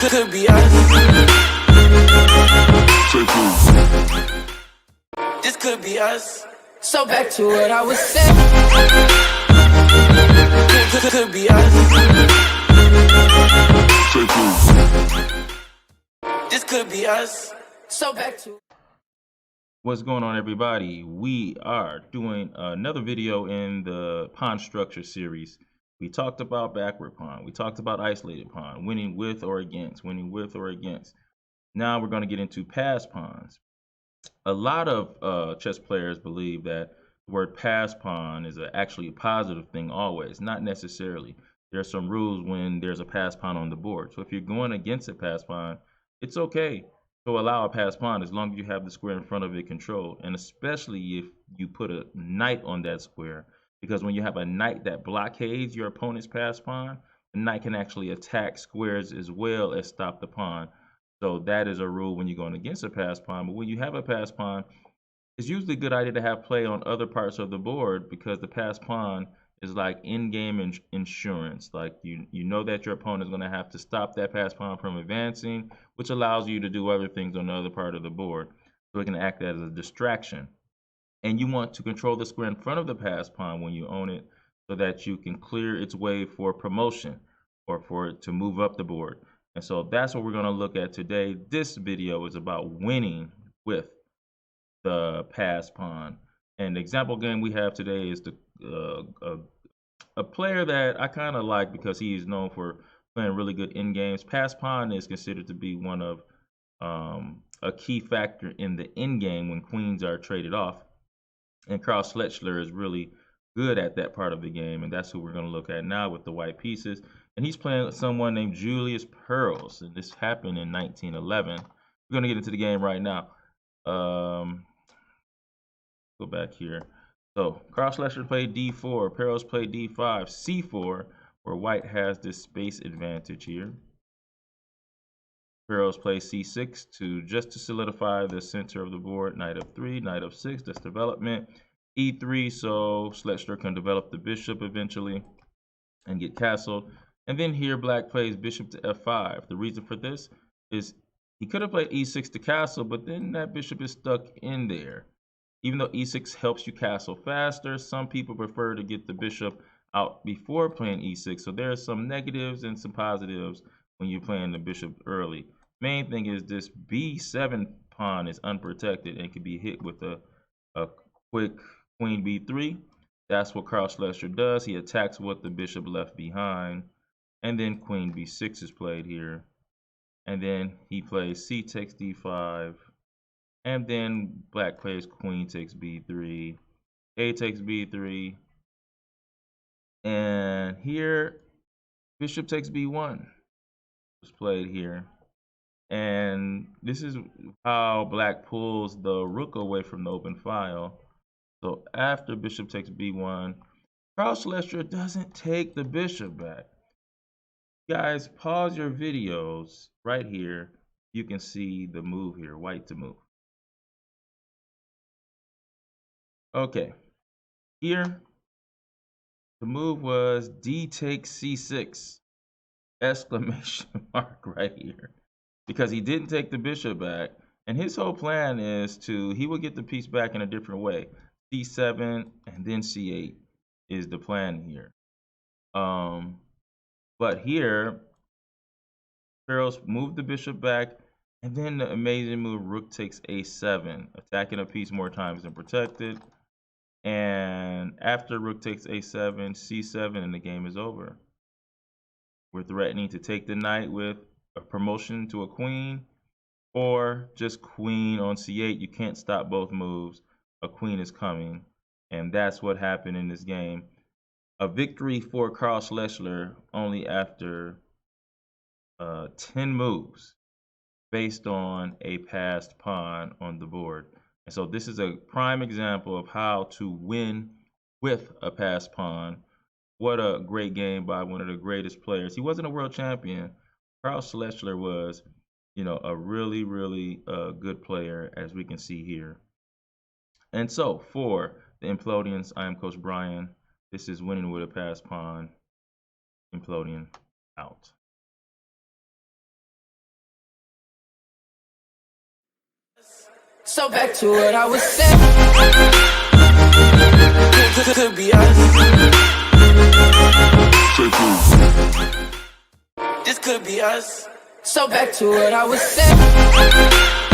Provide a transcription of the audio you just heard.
Could be us. This could be us. So back to what I was saying. Could be us. This could be us. So back to. What's going on, everybody? We are doing another video in the pawn structure series. We talked about backward pawn. We talked about isolated pawn, winning with or against, winning with or against. Now we're going to get into pass pawns. A lot of chess players believe that the word pass pawn is actually a positive thing always, not necessarily. There are some rules when there's a pass pawn on the board. So if you're going against a pass pawn, it's okay to allow a pass pawn as long as you have the square in front of it controlled, and especially if you put a knight on that square, because when you have a knight that blockades your opponent's pass pawn, the knight can actually attack squares as well as stop the pawn. So that is a rule when you're going against a pass pawn. But when you have a pass pawn, it's usually a good idea to have play on other parts of the board, because the pass pawn is like in-game insurance. Like you know that your opponent is going to have to stop that pass pawn from advancing, which allows you to do other things on the other part of the board. So it can act as a distraction. And you want to control the square in front of the pass pawn when you own it, so that you can clear its way for promotion or for it to move up the board. And so that's what we're going to look at today. This video is about winning with the pass pawn. And the example game we have today is a player that I kind of like because he is known for playing really good in games. Pass pawn is considered to be one of a key factor in the end game when queens are traded off. And Schlechter is really good at that part of the game, and that's who we're going to look at now with the white pieces. And he's playing with someone named Julian Perlis, and this happened in 1911. We're going to get into the game right now. Go back here. So Schlechter played d4, Perlis played d5, c4, where white has this space advantage here. Perlis plays c6 just to solidify the center of the board. Knight f3, knight f6, that's development. e3, so Schlechter can develop the bishop eventually and get castled. And then here black plays bishop to f5. The reason for this is he could have played e6 to castle, but then that bishop is stuck in there. Even though e6 helps you castle faster, some people prefer to get the bishop out before playing e6. So there are some negatives and some positives when you're playing the bishop early. Main thing is this b7 pawn is unprotected and can be hit with a quick queen b3. That's what Schlechter does. He attacks what the bishop left behind. And then queen b6 is played here. And then he plays c takes d5. And then black plays queen takes b3. A takes b3. And here, bishop takes b1 was played here. And this is how black pulls the rook away from the open file. So after bishop takes b1, Schlechter doesn't take the bishop back. Guys, pause your videos right here. You can see the move here, white to move. Okay, here the move was d takes c6, exclamation mark right here, because he didn't take the bishop back. And his whole plan is he will get the piece back in a different way. c7 and then c8 is the plan here. But here, Perlis moved the bishop back, and then the amazing move, rook takes a7, attacking a piece more times than protected. And after rook takes a7, c7, and the game is over. We're threatening to take the knight with a promotion to a queen, or just queen on c8. You can't stop both moves. A queen is coming, and that's what happened in this game. A victory for Schlechter only after 10 moves based on a passed pawn on the board. And so this is a prime example of how to win with a passed pawn. What a great game by one of the greatest players. He wasn't a world champion. Schlechter was, a really, really good player, as we can see here. And so for the Implodians, I am Coach Brian. This is Winning with a Passed Pawn. Implodian out. So back to what I was saying. Could be us. This could be us. So back to what I was saying.